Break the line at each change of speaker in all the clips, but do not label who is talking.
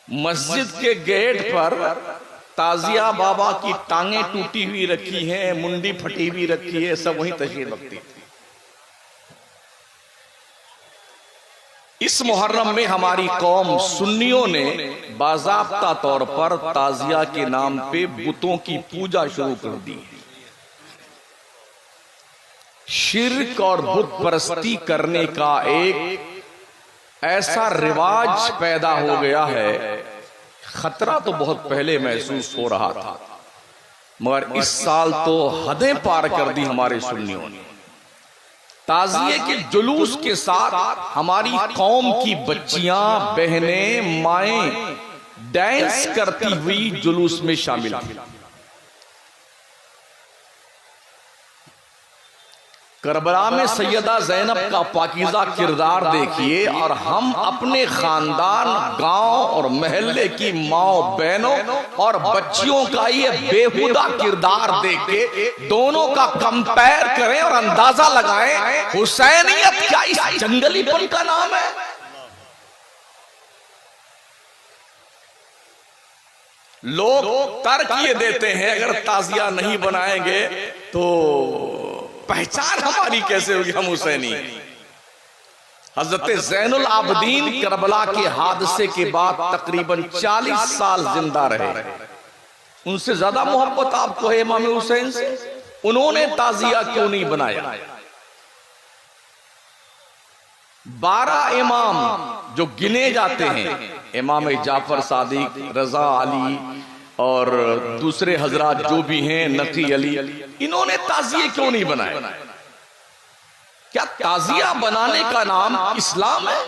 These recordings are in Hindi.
मस्जिद के गेट पर ताजिया बाबा की टांगे टूटी हुई रखी हैं, मुंडी फटी हुई रखी है, सब वहीं तशरीफ रखती थी। इस मुहर्रम में हमारी कौम सुन्नियों ने बाज़ाब्ता तौर पर ताजिया के नाम पे बुतों की पूजा शुरू कर दी। शिर्क और बुत परस्ती करने का एक ऐसा रिवाज पैदा हो गया है। खतरा तो बहुत पहले महसूस हो रहा था, मगर इस साल तो हदें पार कर दी हमारे सुन्नियों ने। ताजिए के जुलूस के साथ हमारी कौम की बच्चियां, बहनें, माएं डांस करती हुई जुलूस में शामिल हुई। करबला में सैयदा ज़ैनब का पाकीज़ा किरदार देखिए, और हम अपने खानदान, गांव और महल्ले की माओ, बहनों और बच्चियों का ये बेहुदा किरदार देख के दोनों का कंपेयर करें और अंदाजा लगाएं, हुसैनियत क्या इस जंगलीपन का नाम है? लोग तर्क ये देते हैं, अगर ताजिया नहीं बनाएंगे तो पहचान हमारी कैसे होगी, हम हुसैनी। हजरत ज़ैनुल आबदीन करबला के हादसे के बाद तकरीबन 40 साल जिंदा रहे। उनसे ज्यादा मोहब्बत आपको है इमाम हुसैन से? उन्होंने ताजिया क्यों नहीं बनाया? 12 इमाम जो गिने जाते हैं, इमाम जाफर सादिक, रजा अली और दूसरे हजरात जो भी हैं, नकी अली, इन्होंने ताजिए क्यों नहीं बनाए? क्या ताजिया बनाने का नाम इस्लाम है?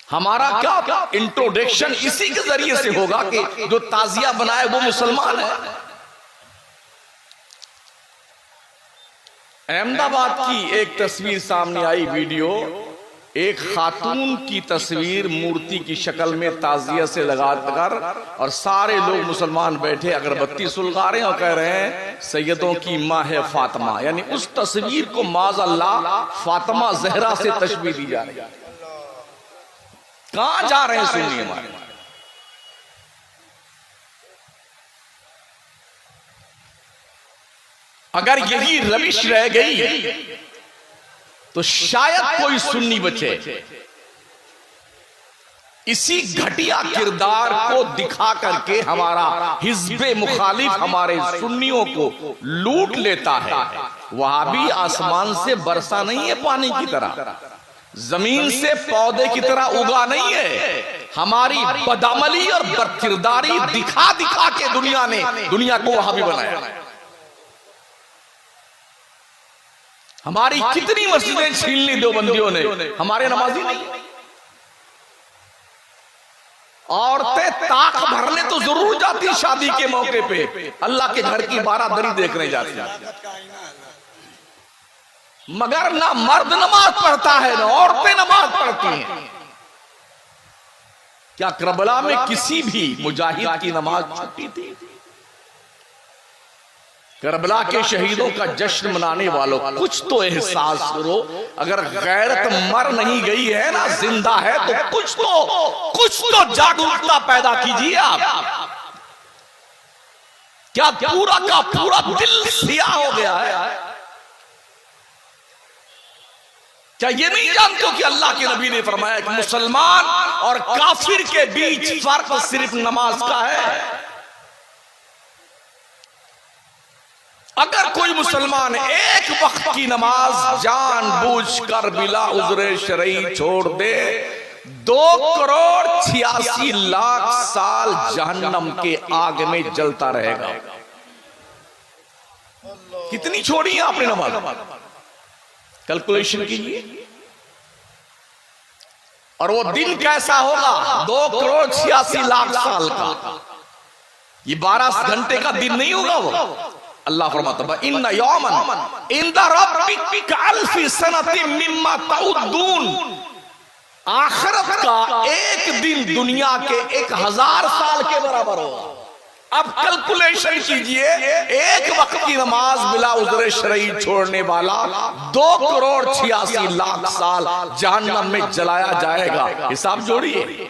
हमारा क्या इंट्रोडक्शन इसी के जरिए से होगा कि जो ताजिया बनाए वो मुसलमान है? अहमदाबाद की एक तस्वीर सामने आई, वीडियो। एक खातून की तस्वीर मूर्ति की शक्ल में ताजिया से लगाकर, और सारे लोग मुसलमान बैठे अगरबत्ती सुलगा रहे हैं और कह रहे हैं सैयदों की माँ है फातिमा। यानी उस तस्वीर को माज़अल्लाह फातिमा ज़हरा से तशबीह दी जा रही है। कहां जा रहे हैं सुन्नी हमारे? अगर यही रविश रह गई तो शायद कोई सुन्नी बचे। इसी घटिया किरदार को दिखा करके हमारा हिज़्बे मुखालिफ हमारे सुन्नियों को लूट लेता है। वहाबी आसमान से बरसा नहीं है पानी की तरह, जमीन से पौधे की तरह उगा नहीं है। हमारी बदअमली और बदकिरदारी दिखा दिखा के दुनिया को वहाबी बनाया। हमारी कितनी मस्जिदें छीन ली देवबंदियों ने, हमारे नमाजी नहीं। औरतें ताक भरने तो जरूर जाती शादी के मौके पे, अल्लाह के घर की बारादरी देखने जाती, मगर ना मर्द नमाज पढ़ता है ना औरतें नमाज पढ़ती हैं। क्या करबला में किसी भी मुजाहिद की नमाज छूटी थी? करबला के शहीदों का जश्न मनाने वालों, कुछ तो एहसास करो। अगर गैरत मर नहीं गई है ना, जिंदा है, तो कुछ तो जागरूकता पैदा कीजिए आप। क्या पूरा का पूरा दिल सियाह हो गया है? क्या ये नहीं जानते हो कि अल्लाह के नबी ने फरमाया कि मुसलमान और काफिर के बीच फर्क सिर्फ नमाज का है? अगर कोई मुसलमान एक वक्त की नमाज जानबूझकर बिला उज़्र शरई छोड़ दे, 2,86,00,000 साल जहन्नम के आग में जलता रहेगा। कितनी छोड़ी है आपने नमाज? कैलकुलेशन कीजिए। और वो दिन कैसा होगा? 2,86,00,000 साल का। ये 12 घंटे का दिन नहीं होगा वो। अल्लाह फरमाता है इन्ना यौमन इंदा रब्बिक कअल्फि सनतिन मिम्मा तउद्दून। आखिरत का एक दिन दुनिया के 1000 साल के बराबर होगा। अब कैलकुलेशन कीजिए, एक वक्त की नमाज बिला उज़्र शरई छोड़ने वाला 2,86,00,000 साल जहन्नम में जलाया जाएगा। हिसाब जोड़िए।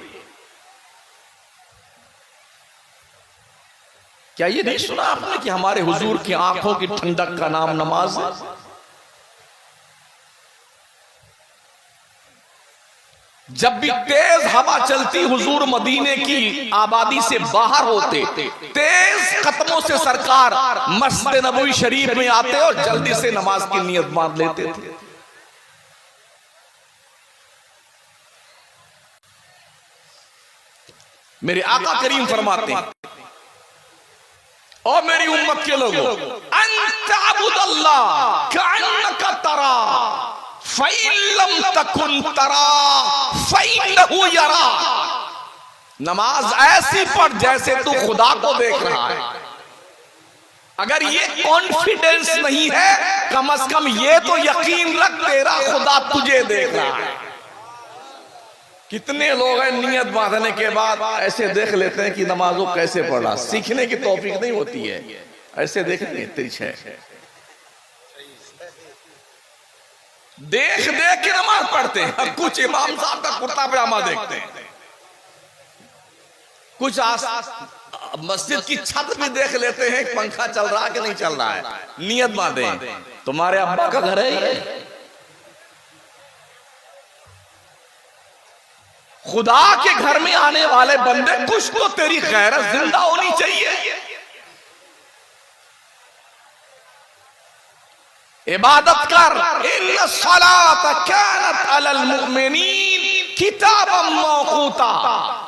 क्या ये नहीं सुना आपने कि हमारे हुजूर की आंखों की ठंडक का नाम नमाज है? जब भी तेज हवा चलती, हुजूर मदीने की आबादी से बाहर होते, तेज कदमों से सरकार मस्जिद नबवी शरीफ में आते और जल्दी से नमाज की नियत बांध लेते थे। मेरे आका करीम फरमाते हैं, और मेरी उम्मत के लोगों, अंत अबुदल्लाह कअन्नका तरा फइल्लम तकुन तरा फइन्नहु यरा। नमाज ऐसी पढ़ जैसे तू खुदा को देख रहा है। अगर ये कॉन्फिडेंस नहीं है, कम से कम ये तो यकीन रख तेरा खुदा तुझे देख रहा है। कितने लोग हैं नियत बांधने के बाद ऐसे देख लेते हैं कि नमाजों कैसे पढ़ा, सीखने की तौफीक नहीं होती है, ऐसे देखेंगे तिरछे देख देख के नमाज पढ़ते हैं। अब कुछ इमाम साहब का कुर्ता पजामा देखते हैं, कुछ मस्जिद की छत भी देख लेते हैं पंखा चल रहा है कि नहीं चल रहा है। नियत बांधे, तुम्हारे अब्बा का घर है ये? खुदा के घर में आने वाले बंदे, कुछ तो तेरी गैरत जिंदा होनी चाहिए। इबादत कर। इन्ना सलात कानत अलल मुमिनीन किताबम मौकूता।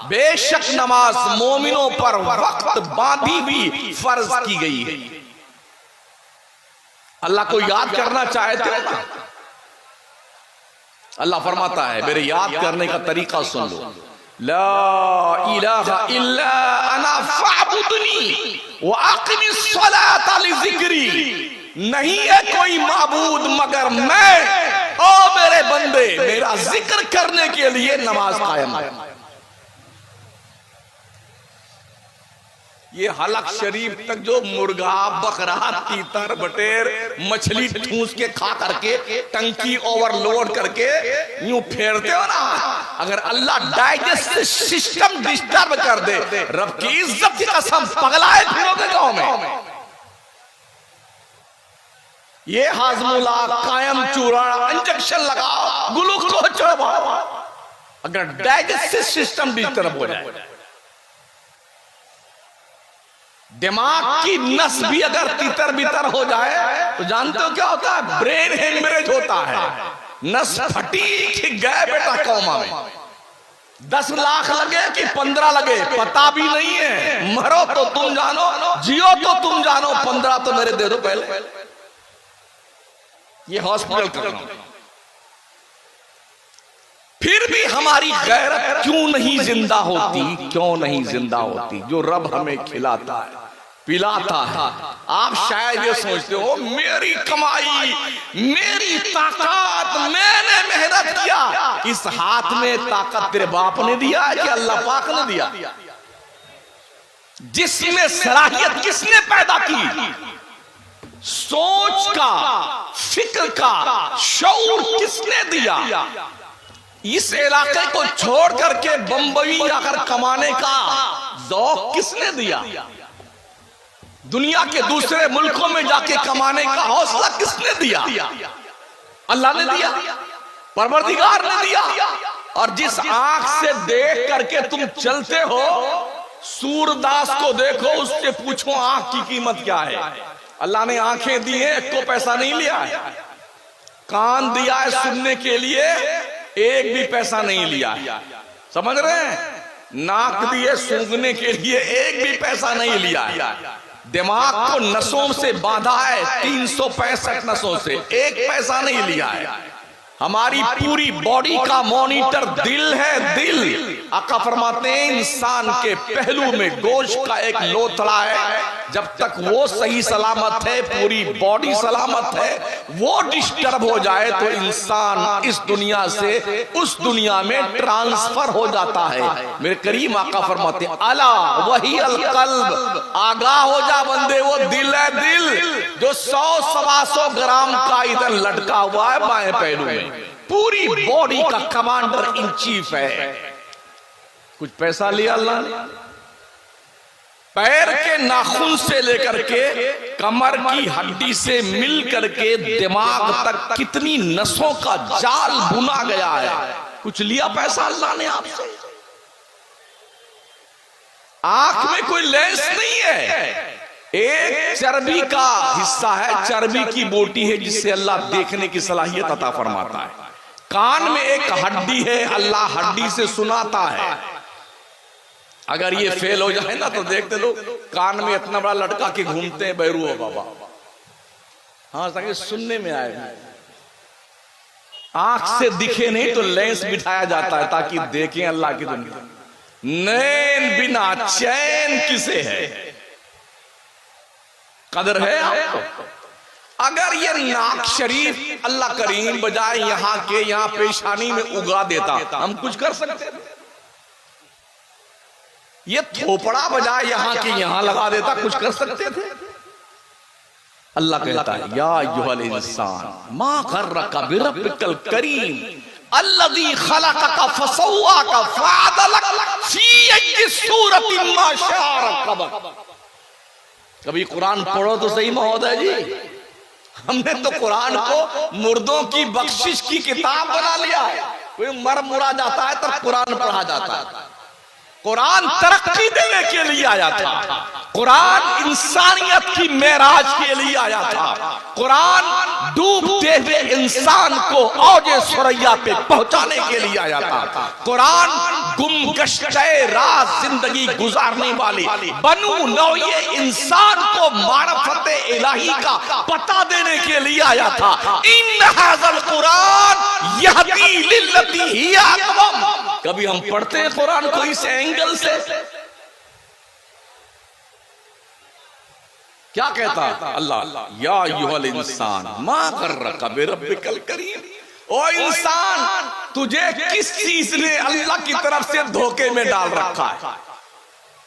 बेशक नमाज मोमिनों पर वक्त बांधी भी फर्ज की गई है। अल्लाह को याद करना चाहते हो, अल्लाह फरमाता है मेरे याद करने का तरीका सुन लो। ला इलाहा इल्ला अना फअबुदनी व अक़िमिस सलाता लिज़िक्री। नहीं है कोई माबूद मगर मैं, ओ मेरे बंदे मेरा जिक्र करने के लिए नमाज कायम है। ये हलक शरीफ तक जो मुर्गा, बकरा, तीतर, बटेर, मछली ठूस के खा करके टंकी ओवरलोड करके यूं फेरते हो ना, अगर अल्लाह डाइजेस्टिव सिस्टम डिस्टर्ब कर दे, रब की इज्जत की कसम पगलाए फिरोगे गांव में। ये हाजमुला, कायम चूर्ण, इंजेक्शन लगाओ, ग्लूकोज चढ़ाओ, अगर डाइजेस्टिव सिस्टम डिस्टर्ब हो जाए, दिमाग की नस भी अगर तितर बितर हो जाए तो जानते हो क्या होता है? ब्रेन हेमरेज होता है। नस फटी कि गए बेटा कौमा में। 10 लाख लगे कि 15 लगे पता भी नहीं है। मरो तो तुम जानो, जियो तो तुम जानो, 15 तो मेरे दे दो पहले। ये हॉस्पिटल कर रहा हूं। फिर भी हमारी गैरत क्यों नहीं जिंदा होती? क्यों नहीं जिंदा होती? जो रब हमें खिलाता है, पिलाता है। आप शायद ये सोचते हो मेरी कमाई, मेरी ताकत, मैंने मेहनत किया। इस हाथ में ताकत तेरे बाप ने दिया है कि अल्लाह पाक ने दिया? जिसमें सलाहियत किसने पैदा की? सोच का, फिक्र का शऊर किसने दिया? इस इलाके को छोड़ करके बंबई आकर कमाने का ज़ौक़ किसने दिया? दुनिया के दूसरे मुल्कों में जाके कमाने का हौसला किसने दिया? अल्लाह ने दिया, परवरदिगार ने दिया। और जिस आंख से देख करके तुम चलते हो, सूरदास को देखो, उससे पूछो आंख की कीमत क्या है। अल्लाह ने आंखें दी हैं, एक को पैसा नहीं लिया है। कान दिया है सुनने के लिए, एक भी पैसा नहीं लिया। समझ रहे हैं? नाक दिए सूंघने के लिए, एक भी पैसा नहीं लिया। दिमाग को नसों से बांधा है, 365 नसों से, एक पैसा नहीं लिया है। हमारी पूरी बॉडी का मॉनिटर दिल है, दिल। आका फरमाते हैं इंसान के पहलू में गोश्त का एक लोथड़ा है, जब तक वो सही सलामत है, पूरी बॉडी सलामत है, वो डिस्टर्ब हो जाए तो इंसान इस दुनिया से उस दुनिया में ट्रांसफर हो जाता है। मेरे करीम आका फरमाते हैं अला वही अल कल्ब, आगाह हो जा बंदे, वो दिल है, दिल जो 100-125 ग्राम का इधर लटका हुआ है बाएं पहलू में, पूरी बॉडी का कमांडर इन चीफ है। कुछ पैसा लिया अल्लाह ने, पैर के नाखून से लेकर के कमर की हड्डी से मिल करके दिमाग तक कितनी नसों का जाल बुना गया है। कुछ लिया पैसा अल्लाह ने आपसे? आंख में कोई लेंस नहीं है, एक चर्बी का हिस्सा है, चर्बी की बोटी है जिससे अल्लाह देखने की सलाहियत अता फरमाता है। कान में एक हड्डी है, अल्लाह हड्डी से सुनाता है। अगर ये फेल हो जाए ना तो देखते लोग कान में इतना बड़ा लटका के घूमते हैं, बैरू हो बाबा। हाँ ताकि सुनने में आए, आंख से दिखे नहीं तो लेंस बिठाया जाता है ताकि देखें अल्लाह की दुनिया। नैन बिना चैन किसे है? कदर है आपको? अगर ये नाक शरीफ अल्लाह करीम बजाय यहां के यहां पेशानी में उगा देता, हम कुछ कर सकते थे? ये थोपड़ा बजाय यहां के यहां लगा देता, कुछ कर सकते थे? अल्लाह कहता है या अय्युहल इंसान मा गर्रका बिरब्बिकल करीम अल्लज़ी खलक़का फसव्वाका फ़अदलक फ़ी अय्यि सूरतिन मा शाअ रक्कबक। कभी कुरान पढ़ो तो सही महोदय जी। हमने तो कुरान को मुर्दों की बख्शिश की किताब बना लिया है। कोई मर मुरा जाता है तब कुरान पढ़ा जाता है। कुरान तरक्की देने के लिए आया था, कुरान इंसानियत की मेराज के लिए आया था, कुरान डूबते हुए इंसान को औजे सुरैया पे पहुंचाने के लिए आया था, कुरान गुमगश्ते राह जिंदगी गुजारने वाली बनु नौए इंसान को मारफते इलाही का पता देने के लिए आया था। इन हाज़ल कुरान यहदी लिल्लती हिया अक़वम। कभी हम पढ़ते हैं कुरान को इस एंगल से? क्या कहता अल्लाह या अय्युहल इंसान मा गर्रका बिरब्बिकल करीम। ओ इंसान, तुझे किस चीज ने अल्लाह की तरफ से धोखे में डाल रखा है?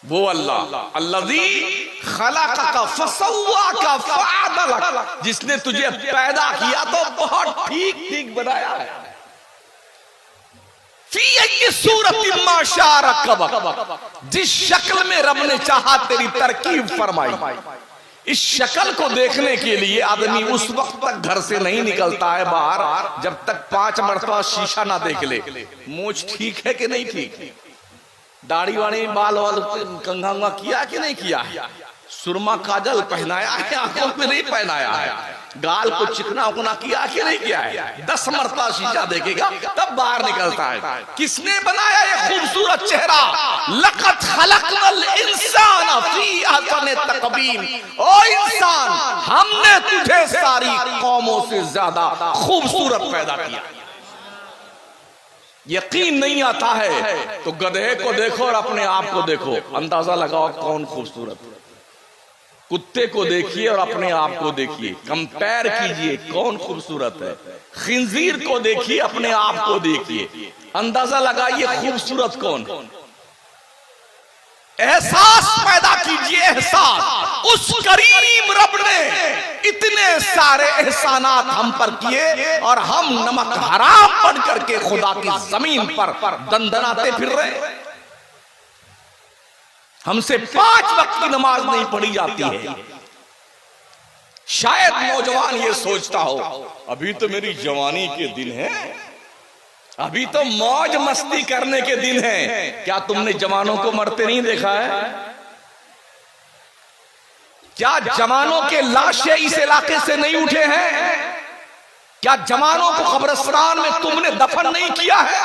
वो अल्लाह अल्लज़ी खलक़का फसव्वाका फ़अदलक, जिसने तुझे पैदा किया तो बहुत ठीक ठीक बनाया है। जिस शक्ल में रब ने चाहा तेरी तरकीब फरमाई। इस शक्ल को देखने के लिए आदमी उस वक्त तक घर से नहीं निकलता है बाहर जब तक 5 मरतबा शीशा ना देख ले। मूंछ ठीक है कि नहीं ठीक, दाढ़ी वाड़ी बाल वाल कंघा किया कि नहीं किया, सुरमा काजल पहनाया है, आंखों पे नहीं पहनाया है, गाल को चिकना उकना किया कि नहीं किया है। 10 मरतबा शीशा देखेगा तब बाहर निकलता है। किसने बनाया ये खूबसूरत चेहरा? लक़द खलक़नल इंसान फी अहसनि तक़वीम। ओ इंसान, हमने तुझे सारी कौमों से ज्यादा खूबसूरत पैदा किया। यकीन नहीं आता है तो गधे को देखो और अपने आप को देखो, अंदाजा लगाओ कौन खूबसूरत है। कुत्ते को देखिए और अपने आप को देखिए, कंपेयर कीजिए कौन खूबसूरत है। खिंजीर को देखिए, अपने आप को देखिए, अंदाजा लगाइए खूबसूरत कौन। एहसास पैदा कीजिए, एहसास। उस करीम रब ने इतने सारे एहसानात हम पर किए और हम नमक हराम बन करके खुदा की जमीन पर दंदनाते फिर रहे। हमसे 5 वक्त की नमाज नहीं पढ़ी जाती है। शायद नौजवान ये सोचता हो अभी तो मेरी जवानी के दिन है, अभी तो मौज मस्ती करने के दिन है। क्या तुमने जवानों को मरते नहीं देखा है? क्या जवानों के लाशें इस इलाके से नहीं उठे हैं? क्या जवानों को कब्रिस्तान में तुमने दफन नहीं किया है?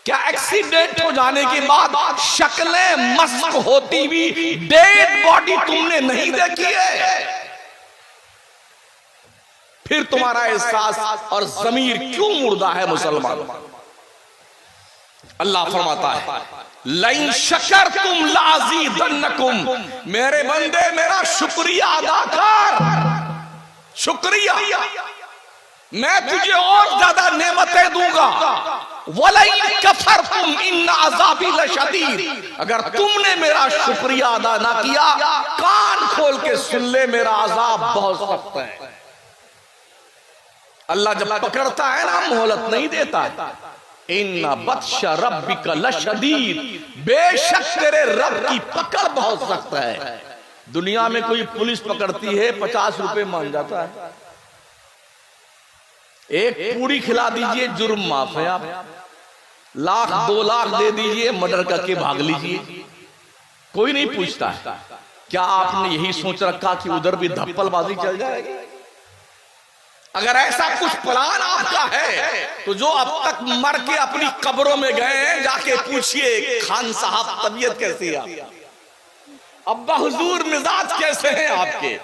क्या एक्सीडेंट हो जाने के बाद शक्लें मस्क होती हुई डेड बॉडी तुमने नहीं देखी है? फिर तुम्हारा एहसास और ज़मीर क्यों मुर्दा है मुसलमान? अल्लाह फरमाता है लइन शकरतुम लाज़ीदन्नकुम। मेरे बंदे मेरा शुक्रिया अदा कर, शुक्रिया, मैं तुझे और ज्यादा नेमतें दूंगा। वलइन कफरतुम इन्न अज़ाबी लशदीद। अगर तुमने मेरा शुक्रिया अदा ना किया, कान खोल के सुन ले, मेरा अज़ाब बहुत सख्त है। अल्लाह जब पकड़ता है ना मोहलत नहीं देता है। इन्ना बत्शा रब्बिका लशदीद, बेशक तेरे रब की पकड़ बहुत सख्त है। दुनिया में कोई पुलिस पकड़ती है 50 रुपए मांग जाता है, एक पूरी खिला दीजिए जुर्म माफ है, आप लाख 2 लाख दे दीजिए मर्डर करके भाग लीजिए, कोई नहीं पूछता है। क्या आपने यही सोच रखा कि उधर भी धप्पलबाजी चल जाएगी? अगर ऐसा कुछ प्लान आपका है तो जो अब तक मर के अपनी कब्रों में गए हैं जाके पूछिए खान साहब तबीयत कैसी है, अब्बा हुजूर मिजाज कैसे हैं आपके?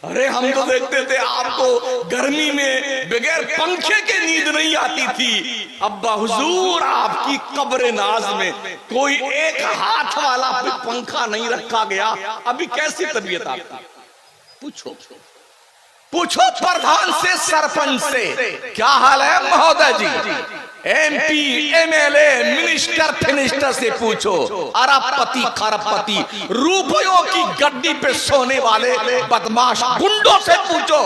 अरे हम तो देखते थे आपको गर्मी में बगैर पंखे के नींद नहीं आती थी, अब्बा हुजूर आपकी कब्र नाज में कोई एक हाथ वाला पंखा नहीं रखा गया, अभी कैसी तबीयत आपकी? पूछो पूछो प्रधान से, सरपंच से, क्या हाल है महोदय जी? MP MLA मिनिस्टर फिनिस्टर से पूछो, अरबपति खरबपति रुपयों की गड्डी पे सोने वाले बदमाश गुंडों से पूछो,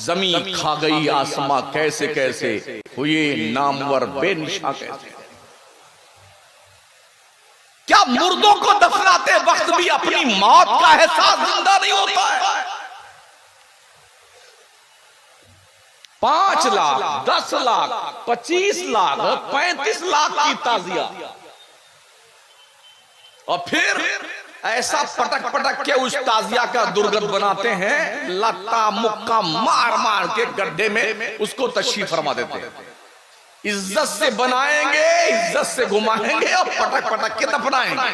जमीन खा गई आसमां कैसे कैसे हुए नामवर बेनिशा कैसे। क्या मुर्दों को दफनाते वक्त भी अपनी मौत का एहसास जिंदा नहीं होता है? 5 लाख 10 लाख 25 लाख 35 लाख की ताजिया, और फिर ऐसा पटक पटक के उस ताजिया का दुर्गत बनाते हैं, लत्ता मुक्का मार मार के गड्ढे में उसको तशरीफ फरमा देते हैं। इज्जत से बनाएंगे, इज्जत से घुमाएंगे और पटक पटक के दफनाएंगे।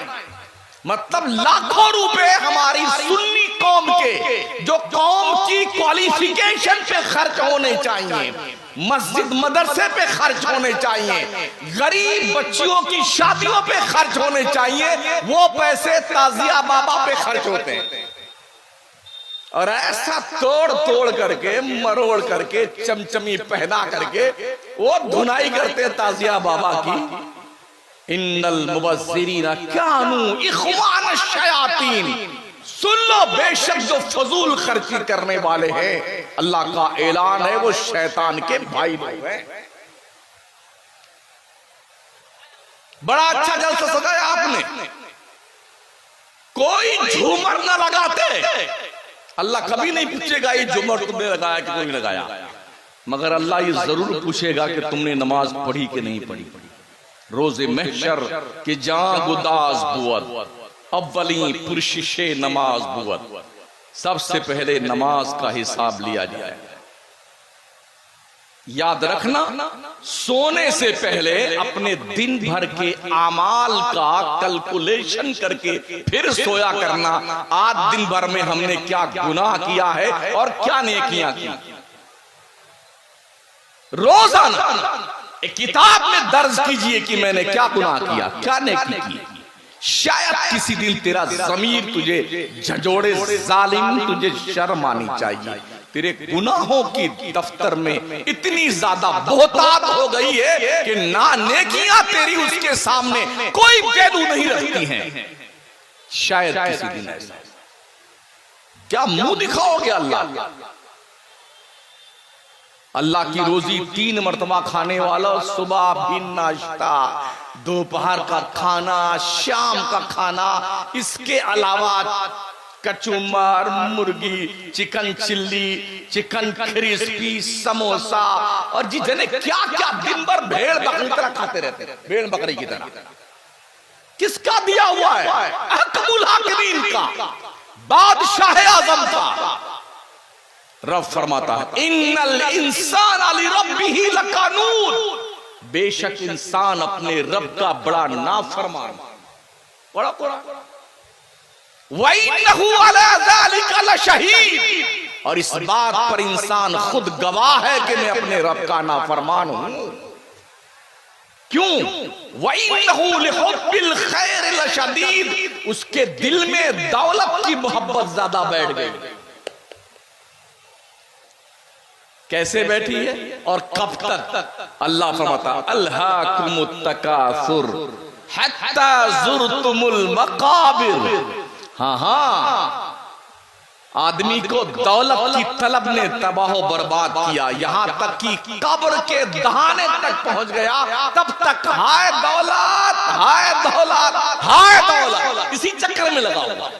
मतलब लाखों रुपए हमारी सुन्नी कौम के, जो कौम की क्वालिफिकेशन पे खर्च होने चाहिए, मस्जिद मदरसे पे खर्च होने चाहिए, गरीब बच्चियों की शादियों पे खर्च होने चाहिए, वो पैसे ताजिया बाबा पे खर्च होते हैं। और ऐसा तोड़ तोड़ करके मरोड़ करके चमचमी पहना करके वो धुनाई करते ताजिया बाबा की। इन्नल मुबज्जिरीना कानू इख्वान शयातीन, सुन लो बेशक जो फजूल खर्ची करने वाले हैं, अल्लाह का ऐलान है, वो शैतान के भाई लोग हैं। बड़ा अच्छा जलसा सजाया आपने, कोई झूमर न लगाते, अल्लाह कभी नहीं पूछेगा ये झूमर तुमने लगाया कि कोई लगाया, मगर अल्लाह ये जरूर पूछेगा कि तुमने नमाज पढ़ी कि नहीं पढ़ी। रोजे महशर के जां गुदाज बुअत, अव्वली पुरशिशे नमाज बुअत, सबसे पहले नमाज का हिसाब लिया जाए। याद रखना, सोने से पहले अपने दिन भर के आमाल का कैलकुलेशन करके फिर सोया करना, आज दिन भर में हमने क्या गुनाह किया है और क्या नेकियां की। रोजाना एक किताब में दर्ज कीजिए कि मैंने क्या गुनाह किया, क्या नेकी की। शायद किसी दिन तेरा ज़मीर तुझे झंझोड़े, जालिम तुझे शर्म आनी चाहिए। तेरे गुनाहों की दफ्तर में इतनी ज्यादा बहुतात हो गई है कि ना नेकियां तेरी उसके सामने कोई वैल्यू नहीं रखती हैं। शायद किसी दिन ऐसा, क्या मुंह दिखाओगे अल्लाह? अल्लाह की रोजी 3 मर्तबा खाने वाला, सुबह भी नाश्ता, दोपहर का खाना, शाम का खाना, इसके अलावा कचुम्बर, मुर्गी, chicken chilli, chicken crispy, samosa, और जी जने क्या क्या दिन भर भेड़ बकरी तरह खाते रहते हैं, भेड़ बकरी की तरह। किसका दिया हुआ है? अहकमुल हाकिमीन का, बादशाह आजम का। रब फरमाता है इन्नल इंसान अली रब्बिही लकानून, बेशक इंसान अपने रब का बड़ा नाफरमान, बड़ा वइन्नहु अला ज़ालिका लशहीद, और इस बात पर इंसान खुद गवाह है कि मैं अपने रब का नाफरमान हूं। क्यों? वइन्नहु लिहुब्बिल खैर लशदीद, उसके दिल में दौलत की मोहब्बत ज्यादा बैठ गई। कैसे बैठी है और कब तक? अल्लाह फरमाता अल्हाकुमुत तकासुर हत्ता जुरतुमुल मकाबिर। हाँ हाँ, आदमी को दौलत की तलब ने तबाह बर्बाद किया, यहां तक कि कब्र के दहाने तक पहुंच गया। तब तक हाय दौलत, हाय दौलत, हाय दौलत, इसी चक्कर में लगा हुआ।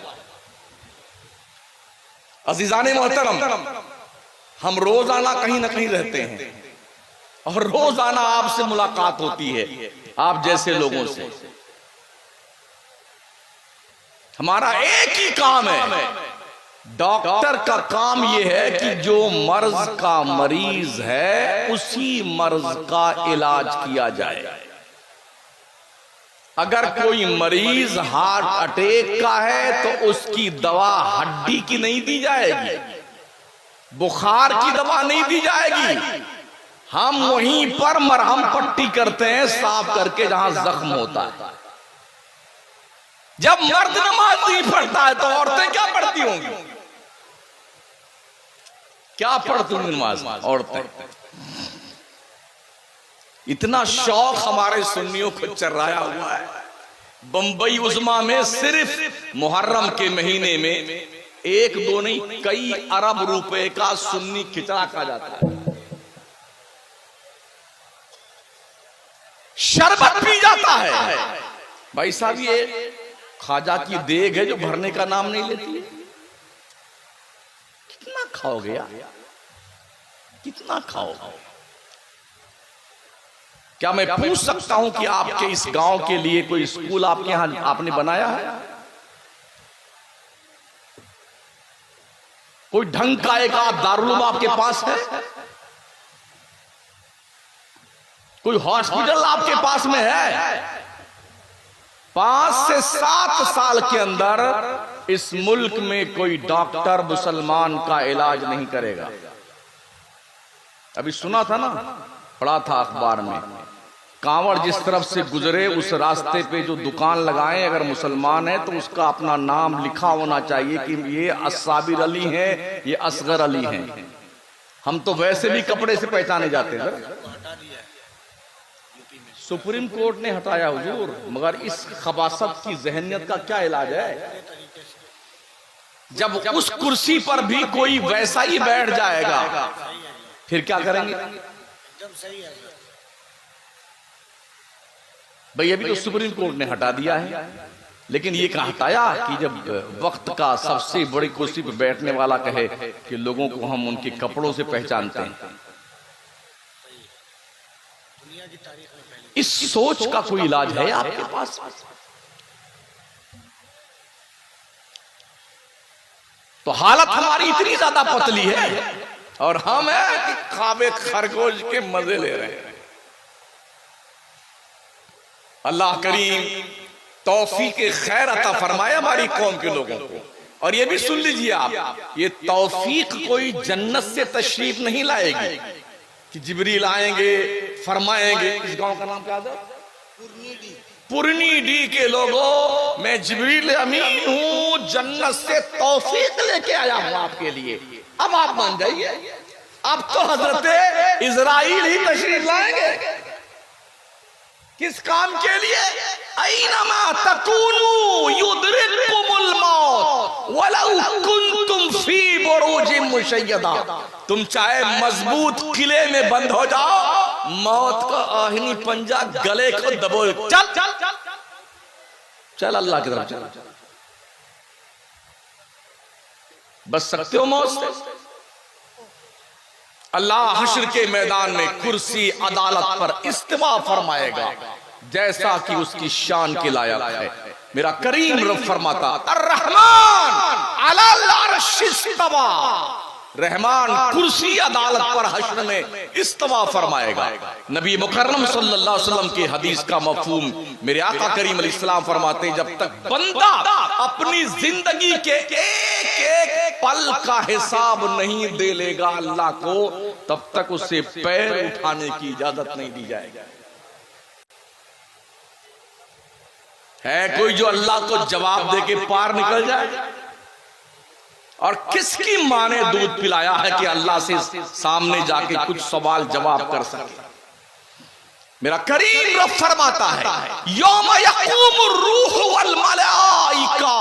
अजीजाने मोहतरम, हम रोजाना कहीं ना कहीं रहते हैं और रोजाना आपसे मुलाकात होती है, आप जैसे लोगों से। हमारा एक ही काम है, डॉक्टर का काम यह है कि जो मर्ज का मरीज है उसी मर्ज का इलाज किया जाए। अगर कोई मरीज हार्ट अटैक का है तो उसकी दवा हड्डी की नहीं दी जाएगी, बुखार की दवा नहीं दी जाएगी। हम वहीं पर मरहम पट्टी करते हैं साफ करके जहां जख्म होता है। जब मर्द नमाज नहीं पढ़ता है तो औरतें क्या पढ़ती होंगी? क्या पढ़ती होंगी नमाज औरतें? इतना शौक हमारे सुन्नियों को चर्राया हुआ है। बंबई उज़्मा में सिर्फ मुहर्रम के महीने में 1-2 नहीं कई अरब रुपए का सुन्नी खिचड़ा खा जाता है। शरबत पी जाता है। भाई साहब, ये खाजा की देग है जो भरने का नाम नहीं लेती। कितना खाओगे यार, कितना खाओगे? क्या मैं पूछ सकता हूं कि आपके इस गांव के लिए कोई स्कूल आपके यहां आपने बनाया है? कोई ढंग का एक दारुल आपके पास है? कोई हॉस्पिटल आपके पास में है? 5 से 7 साल के अंदर इस मुल्क में कोई डॉक्टर मुसलमान का इलाज नहीं करेगा। अभी सुना था ना, पढ़ा था अखबार में, कांवड़ जिस तरफ से गुजरे उस रास्ते पे जो दुकान लगाए अगर मुसलमान है तो उसका अपना नाम लिखा होना चाहिए कि ये अस्साबिर अली हैं, ये असगर अली हैं। हम तो वैसे भी कपड़े से पहचाने जाते हैं। सुप्रीम कोर्ट ने हटाया हुजूर, मगर इस खबासत की जहनियत का क्या इलाज है? जब उस कुर्सी पर भी कोई वैसा ही बैठ जाएगा फिर क्या करेंगे? भाई अभी तो सुप्रीम कोर्ट ने हटा दिया है, लेकिन ये कहा हटाया कि जब वक्त का सबसे बड़ी कुर्सी पर बैठने वाला कहे कि लोगों को हम उनके कपड़ों से पहचानते हैं। इस सोच का कोई इलाज है आपके पास? तो हालत हमारी इतनी ज्यादा पतली है और हम है कि खावे खरगोश के मजे ले रहे हैं। अल्लाह करीम तौफीक खैर अता फरमाए हमारी कौम के लोगों को। और ये भी सुन लीजिए आप, ये तौफीक कोई जन्नत से तशरीफ नहीं लाएगी कि जिब्रील आएंगे फरमाएंगे। इस गांव का नाम क्या था? पुरनी डी के लोगों, मैं जिब्रील अमीन हूं, जन्नत से तौफीक लेके आया हूं आपके लिए। अब आप मान जाइए, अब तो हजरत इजराइल ही तशरीफ लाएंगे। किस काम के लिए? ऐनमा तकूनू युदरिकुमुल मौत वलौ कुंतुम फी बुरूजिन मुशय्यदा। तुम चाहे मजबूत किले में बंद हो जाओ, मौत का आहिनी पंजा गले को दबोए। चल चल चल चल अल्लाह की तरफ चल। बच सकते हो मौत से? अल्लाह हश्र के मैदान में कुर्सी अदालत पर इस्तिवा फरमाएगा जैसा कि उसकी शान के लायक है। मेरा करीम रब फरमाता, अर्रहमान अलल अर्श इस्तवा। रहमान कुर्सी अदालत पर हश्र में इस्तवा फरमाएगा। नबी मुकर्रम सल्लल्लाहु अलैहि वसल्लम की हदीस का मफहूम मेरे आका करीम अलैहिस्सलाम फरमाते हैं, जब तक बंदा अपनी जिंदगी के एक एक पल का हिसाब नहीं दे लेगा अल्लाह को, तब तक उसे पैर उठाने की इजाजत नहीं दी जाएगी। है कोई जो अल्लाह को जवाब दे के पार निकल जाए? और किसकी मां ने दूध पिलाया है कि अल्लाह से सामने जाके कुछ सवाल जवाब कर सके? मेरा करीम रब फरमाता है, यौम यक़ूमुर रूह वल मलाइका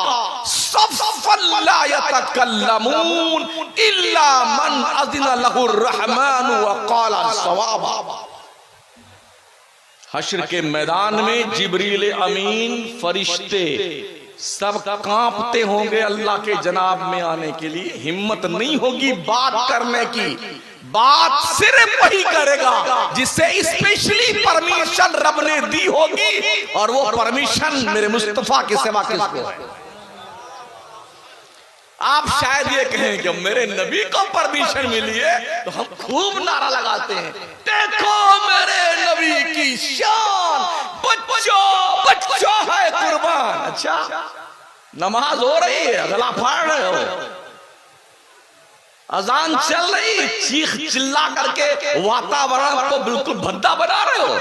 सफ़्फ़न फल्ला यतकल्लमून इल्ला मन अज़िना लहुर रहमान व क़ाला सवाबा। हश्र के मैदान में जिब्रील अमीन फरिश्ते सब कांपते होंगे अल्लाह के जनाब में आने के लिए। हिम्मत नहीं होगी बात करने की। बात सिर्फ वही करेगा जिससे स्पेशली परमिशन रब ने दी होगी, और वो परमिशन मेरे मुस्तफा के सिवा किसको है? आप शायद ये कहें कि मेरे नबी को परमिशन मिली है तो हम खूब नारा लगाते हैं, देखो मेरे नबी की शान, बच्चों बच्चों है कुर्बान। अच्छा, नमाज हो रही है, गला फाड़ रहे हो, अजान चल रही, चीख चिल्ला करके वातावरण को बिल्कुल भद्दा बना रहे हो।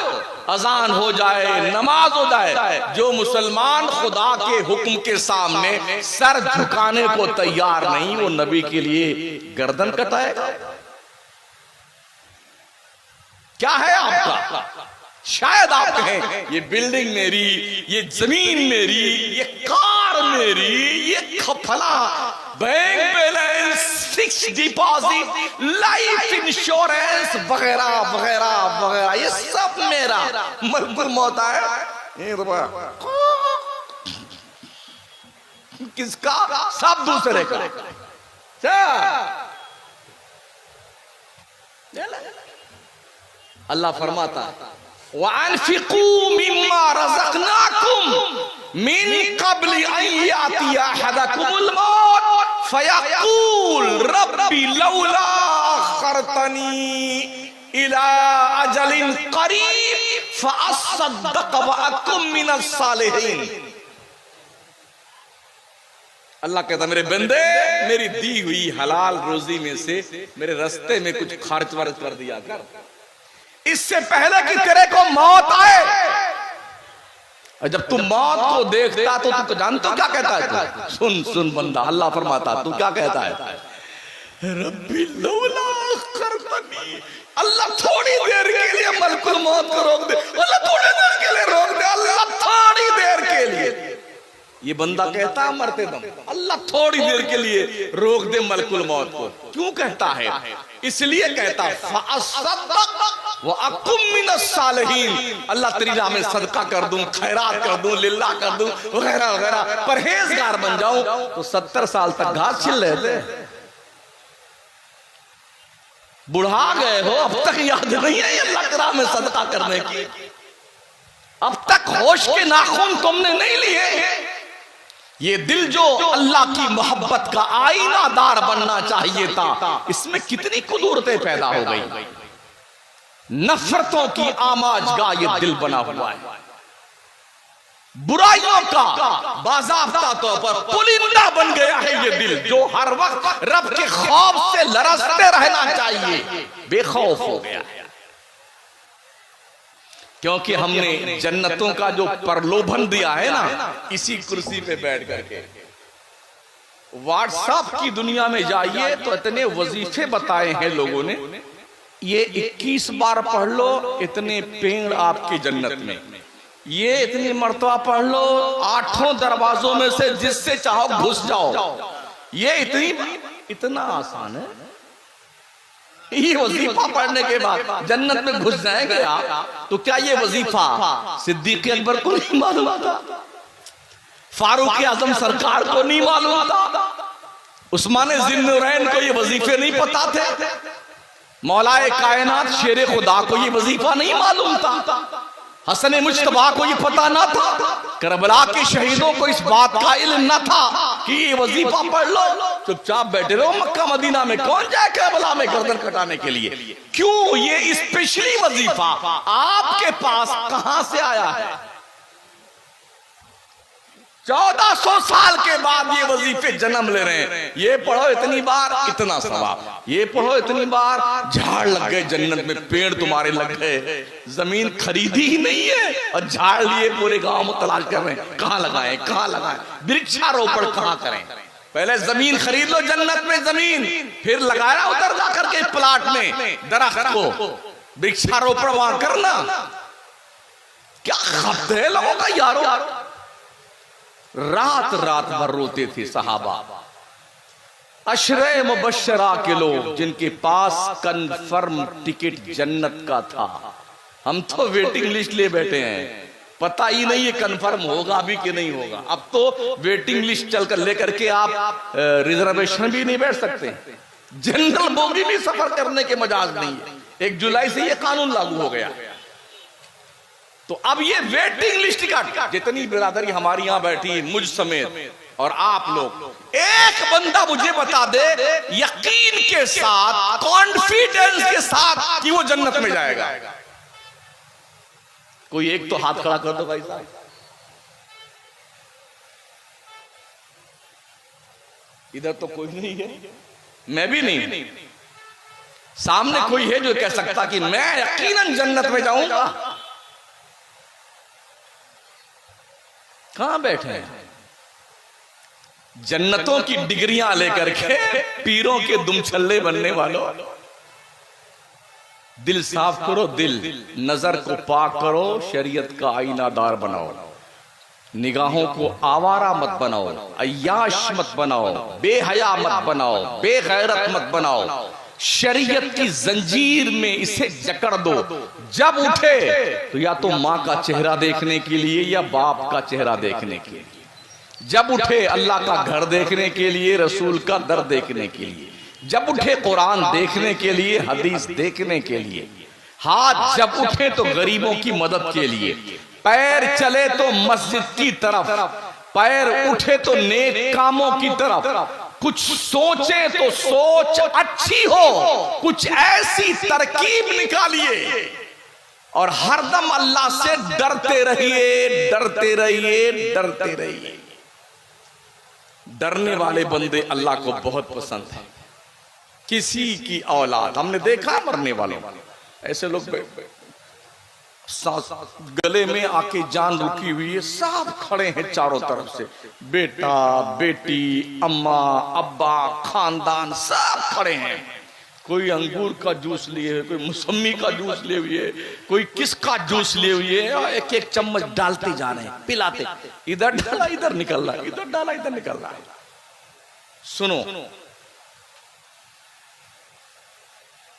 अजान हो जाए, नमाज हो जाए, जो मुसलमान खुदा के हुक्म के सामने सर झुकाने को तैयार नहीं, वो नबी के लिए गर्दन कटाएगा। क्या है आपका? शायद आप कहें ये बिल्डिंग मेरी, ये जमीन मेरी, ये कार मेरी, ये खफला, bank balance, fix deposit, life insurance वगैरह वगैरह वगैरह, ये सब मेरा। मलकुल मौत है किसका? सब दूसरे का। अल्लाह फरमाता वअनफिकू मिम्मा रज़क़नाकुम मिन क़ब्ल अन यातिया अहदकुमुल मौत फयक़ूल रब्बी लौला अख़रतनी इला अजलिन क़रीब फ़अस्सद्दक़ व अकुम मिनस सालिहीन। अल्लाह कहता मेरे बंदे, मेरी दी हुई हलाल रोजी में से मेरे रास्ते में कुछ खर्च वर्च कर दिया कर, इससे पहले कि तेरे को मौत आए। और जब तू मौत को देखता तो तू जानता क्या कहता है? तू सुन सुन बंदा, अल्लाह फरमाता तू क्या कहता है? रब्बी लौला अख़रतनी, अल्लाह थोड़ी देर के लिए मलकुल मौत को रोक दे, अल्लाह थोड़ी देर के लिए रोक दे, अल्लाह थोड़ी देर के लिए। ये बंदा कहता है मरते दम, अल्लाह थोड़ी देर के लिए रोक दे मलकुल मौत को। क्यों कहता है? इसलिए कहता फ़अस्सद्दक़ व अकुम मिनस सालिहीन, अल्लाह तेरी राह में सदका कर दूं, खैरात कर दूं, लिल्लाह कर दूं वगैरह वगैरह, परहेजगार बन जाऊं। तो 70 साल तक घास छिल रहे थे, बुढ़ा गए हो, अब तक याद नहीं है अल्लाह की राह में सदका करने की, अब तक होश के नाखून तुमने नहीं लिए। ये दिल जो अल्लाह की मोहब्बत का आईनादार बनना चाहिए था, इसमें कितनी कुदरतें पैदा हो गई। नफरतों की आमाजगाह ये दिल बना हुआ है, बुराइयों का बाज़ाब्ता तौर पर पुलिंदा बन गया है ये दिल, जो हर वक्त रब के खौफ से लरसते रहना चाहिए, बेखौफ हो गया है। क्योंकि हमने जन्नतों का जो प्रलोभन दिया है ना, इसी कुर्सी पे बैठ करके। व्हाट्सएप की दुनिया में जाइए तो इतने वजीफे बताए हैं लोगों ने, ये 21 बार पढ़ लो, इतने पेड़ आपके जन्नत में, ये इतनी मर्तबा पढ़ लो, 8 दरवाजों में से जिससे चाहो घुस जाओ, ये इतना आसान है। ये वजीफा पढ़ने के बाद जन्नत में घुस जाएंगे आप। तो क्या ये वजीफा सिद्दीक अकबर को नहीं मालूम था? फारूक आजम सरकार को नहीं मालूम था? उस्मान ज़िन्नुरैन को ये वजीफे नहीं पता थे? मौलाए कायनात शेर खुदा को ये वजीफा नहीं मालूम था? हसन मुज्तबा को ये पता ना था? करबला के शहीदों को इस बात का इल्म न था कि ये वजीफा पढ़ लो, चुपचाप बैठे रहो मक्का मदीना में, कौन जाए करबला में गर्दन कटाने के लिए? क्यों ये स्पेशली वजीफा आपके पास कहां से आया है? 1400 साल के बाद ये वजीफे जन्म ले रहे हैं। ये पढ़ो इतनी बार इतना सवाब, ये पढ़ो इतनी बार झाड़ लग गए जन्नत में, पेड़ तुम्हारे लग गए, जमीन खरीदी ही नहीं है और झाड़ लिए पूरे गांव में तलाश कर रहे हैं कहां लगाएं कहां लगाएं, वृक्षारोपण कहां करें। पहले जमीन खरीद लो जन्नत में, जमीन फिर लगाया उधर जाकर के प्लाट में दरख्त को, वृक्षारोपण वहां करना। क्या खपत है लोगों का यारो, रात रात भर रोते थे सहाबा। अशरे मुबश्शरा के लोग जिनके पास कन्फर्म टिकट जन्नत का था, हम तो वेटिंग लिस्ट ले बैठे हैं, पता ही नहीं है कन्फर्म होगा भी कि नहीं होगा। अब तो वेटिंग लिस्ट चलकर लेकर के आप रिजर्वेशन भी नहीं बैठ सकते, जनरल बोगी भी सफर करने के मजाज नहीं है। 1 जुलाई से ये कानून लागू हो गया। तो अब ये वेटिंग लिस्ट का जितनी बिरादरी हमारी यहां बैठी, मुझ समेत और आप लोग, एक बंदा मुझे बता दे यकीन के साथ, कॉन्फिडेंस के साथ कि वो जन्नत में जाएगा। कोई एक तो हाथ खड़ा कर दो भाई साहब। इधर तो कोई नहीं है, मैं भी नहीं। सामने कोई है जो कह सकता कि मैं यकीनन जन्नत में जाऊंगा? कहां बैठे हैं? जन्नतों की डिग्रियां लेकर के पीरों के दुमछल्ले बनने वालों, दिल साफ करो, दिल नजर को पाक करो, शरीयत का आईनादार बनाओ, निगाहों को आवारा मत बनाओ, अय्याश मत बनाओ, बेहया मत बनाओ, बेगैरत मत बनाओ। शरीयत की जंजीर में इसे जकड़ दो। जब उठे तो या तो माँ का चेहरा देखने के लिए या बाप का चेहरा देखने के लिए, जब उठे अल्लाह का घर देखने के लिए, रसूल का दर देखने के लिए, जब उठे कुरान देखने के लिए, हदीस देखने के लिए, हाथ जब उठे तो गरीबों की मदद के लिए, पैर चले तो मस्जिद की तरफ, पैर उठे तो नेक कामों की तरफ, कुछ सोचे तो सोच अच्छी हो, कुछ ऐसी तरकीब निकालिए और हरदम अल्लाह से डरते रहिए, डरते रहिए, डरते रहिए। डरने वाले बंदे अल्लाह को बहुत पसंद है। किसी की औलाद हमने देखा मरने वालों, ऐसे लोग गले में आके जान रुकी हुई है, सब खड़े हैं चारों तरफ से, बेटा बेटी, अम्मा अब्बा, खानदान सब खड़े हैं। कोई अंगूर का जूस लिए हुए, कोई मौसमी का जूस लिए हुए, कोई किसका जूस लिए हुए, एक एक चम्मच डालते जा रहे हैं, पिलाते, इधर डाला इधर निकल रहा है, इधर डाला इधर निकल रहा है। सुनो,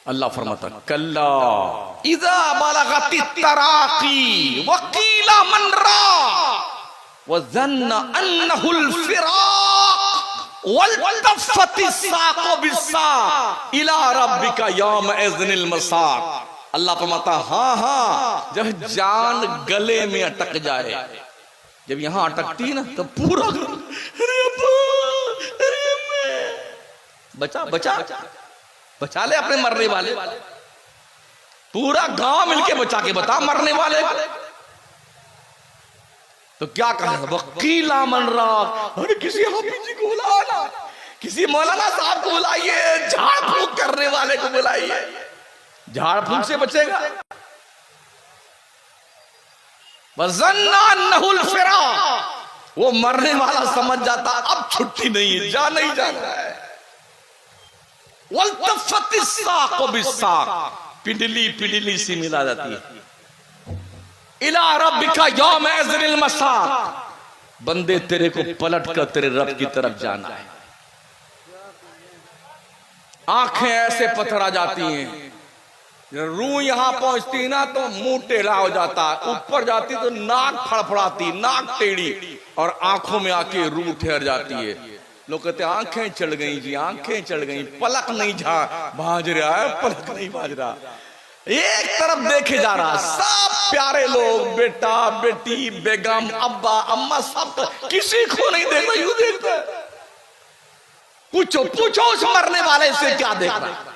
अल्लाह फरमाता कल्ला इज़ा बलगति तराकी वकीला मन रा वज़न्न अन्नहुल फिराक वल्तफ़ति साक़ु बिस्साक़ इला रब्बिका यौमइज़्निल मसाक़। अल्लाह फरमाता हाँ हाँ, जब जान गले में अटक जाए, जब यहां अटकती है ना तो पूरा अरे अब्बा, अरे अम्मा, बचा बचा बचा ले अपने मरने वाले, पूरा गांव मिलके बचा के बता मरने वाले। तो क्या कहा, वकीला मन रहा, अरे किसी हाफिज जी को बुलाना, किसी मौलाना साहब को बुलाइए, झाड़ फूंक करने वाले को बुलाइए, झाड़ फूंक से बचेगा। वज़न्ना अन्नहुल फिराक, वो मरने वाला समझ जाता अब छुट्टी नहीं है, जा नहीं जाना है। वल्तफ़ति साक़ु बिस्साक़, पिंडली पिंडली सी मिला जाती है। इला रब्बिका यौमइज़्निल मसाक़, बंदे तेरे को पलट कर तेरे रब की तरफ जाना है। आंखें ऐसे पथरा जाती हैं, रूह यहां पहुंचती ना तो मुंह टेढ़ा हो जाता है, ऊपर जाती तो नाक फड़फड़ाती, नाक टेढ़ी, और आंखों में आके रूह ठहर जाती है। लोग कहते हैं आंखें चढ़ गई जी, आंखें चढ़ गई, पलक नहीं भाज रहा है, पलक नहीं भाज रहा, एक तरफ देखे जा रहा, सब प्यारे लोग, बेटा बेटी, बेगम, अब्बा अम्मा, सब किसी को नहीं देख रहा, यूं देखता है। पूछो पूछो उस मरने वाले से क्या देख रहा है।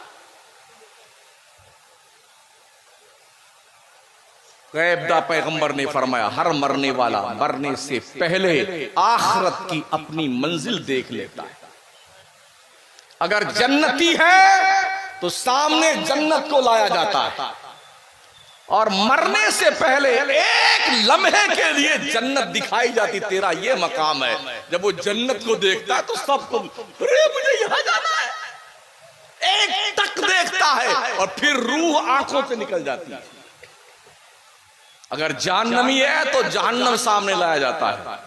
गैबदा पैगंबर ने फरमाया हर मरने वाला मरने से पहले आखिरत की अपनी मंजिल देख लेता है। अगर जन्नती है तो सामने जन्नत को लाया जाता है, और मरने से पहले एक लम्हे के लिए जन्नत दिखाई जाती, तेरा ये मकाम है। जब वो जन्नत को देखता है तो सबको अरे मुझे यहां जाना है, एक तक देखता है और फिर रूह आंखों से निकल जाती है। अगर जहन्नमी है तो जहन्नम सामने लाया जाता है,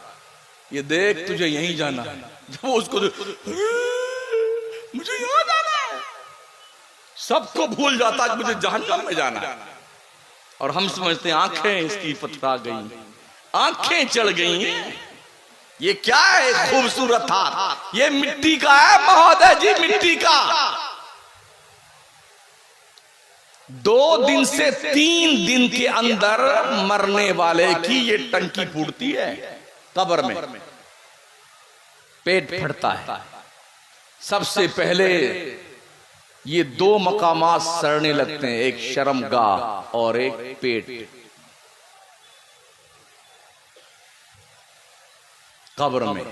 ये देख तुझे यहीं जाना है। जब वो उसको मुझे यहां जाना है, सबको भूल जाता कि मुझे जहन्नम में जाना है। और हम समझते हैं आंखें इसकी पथरा गई, आंखें चढ़ गई। ये क्या है? खूबसूरत हाथ, ये मिट्टी का है महोदय जी, मिट्टी का। 2 दिन से 3 दिन के अंदर मरने वाले की ये टंकी फूटती है। कब्र में पेट फटता है। सबसे पहले ये 2 मकामात सड़ने लगते हैं, एक शर्मगाह और एक पेट। कब्र में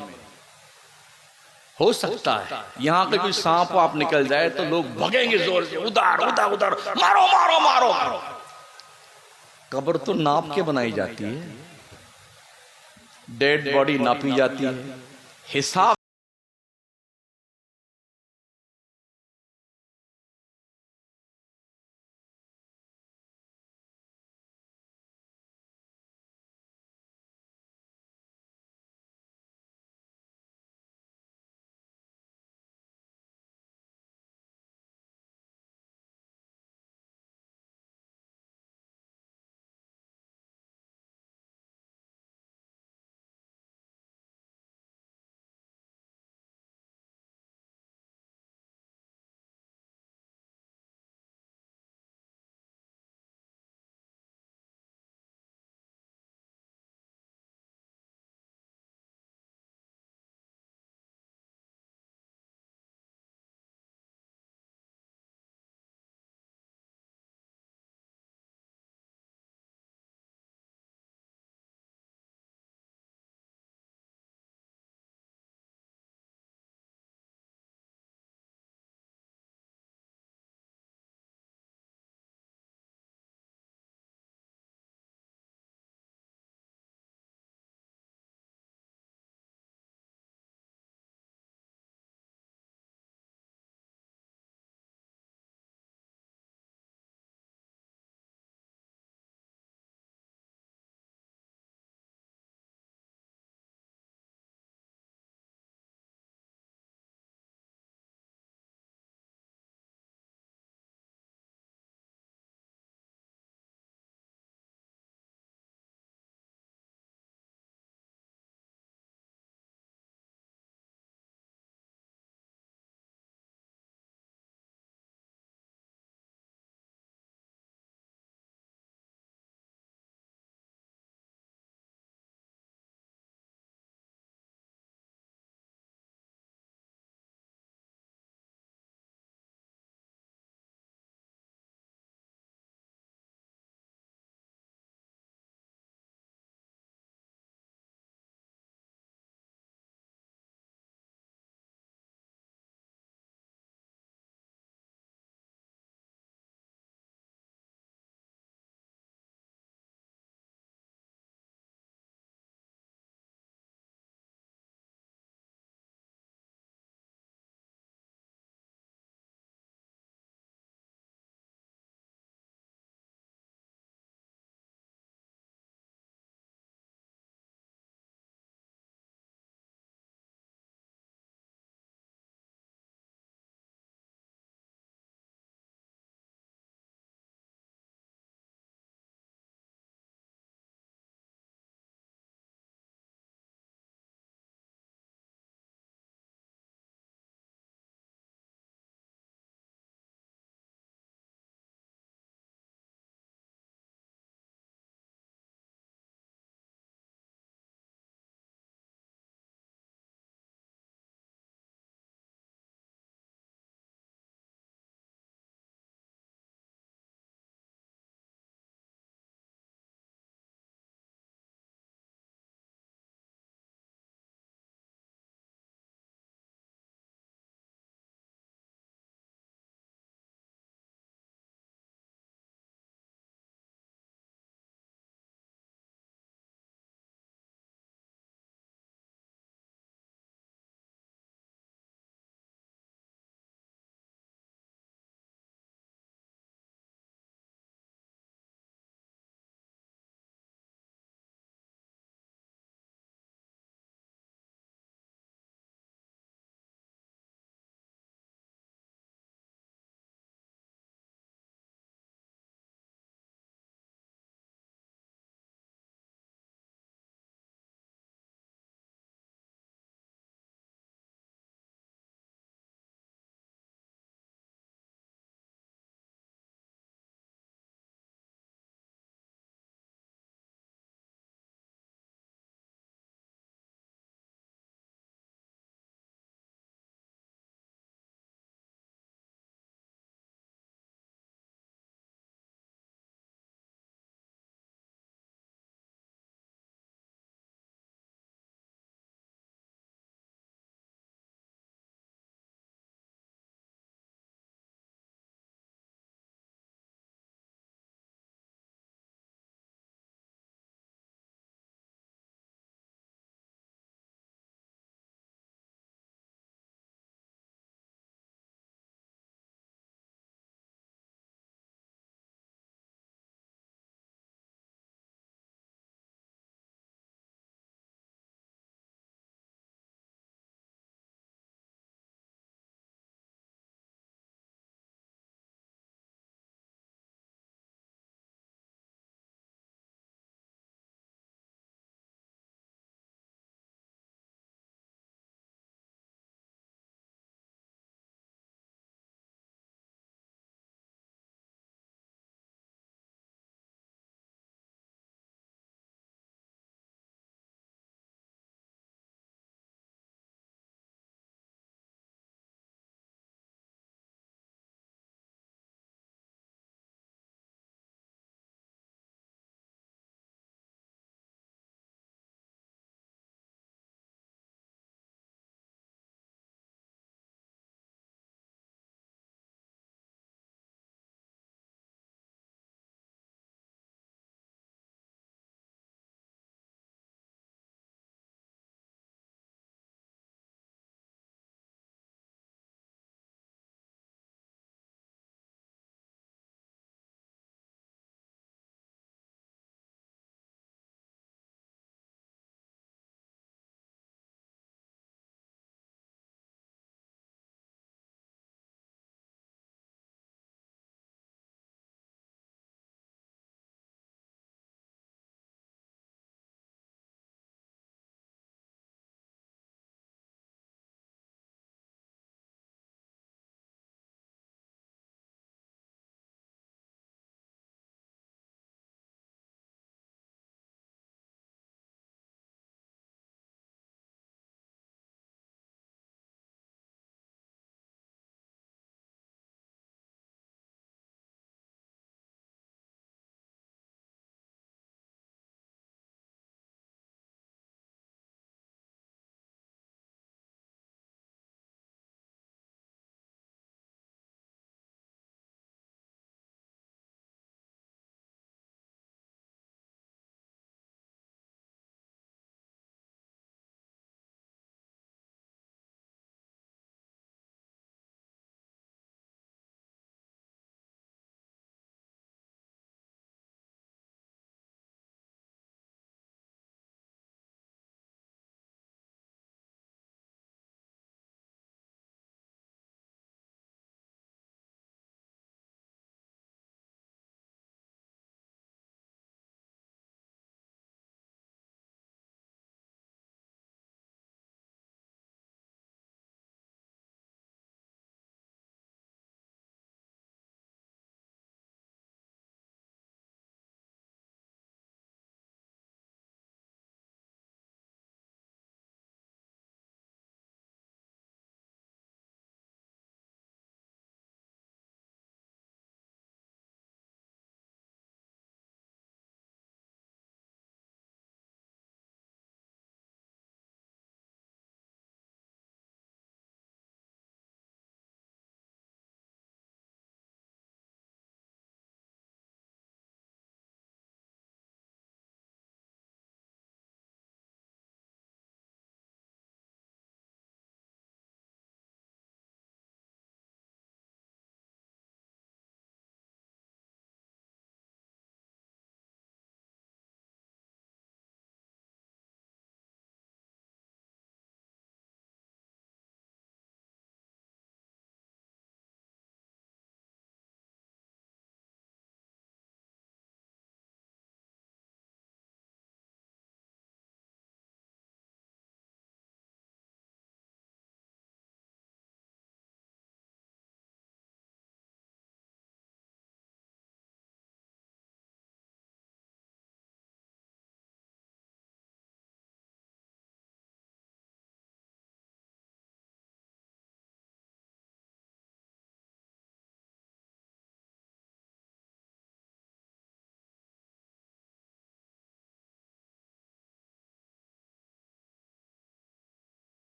हो सकता है यहां पे कोई सांप वाप निकल जाए तो लोग भगेंगे जोर से, उधर उधर उधर, मारो मारो मारो मारो। कब्र तो नाप के बनाई जाती है, डेड बॉडी नापी जाती है, हिसाब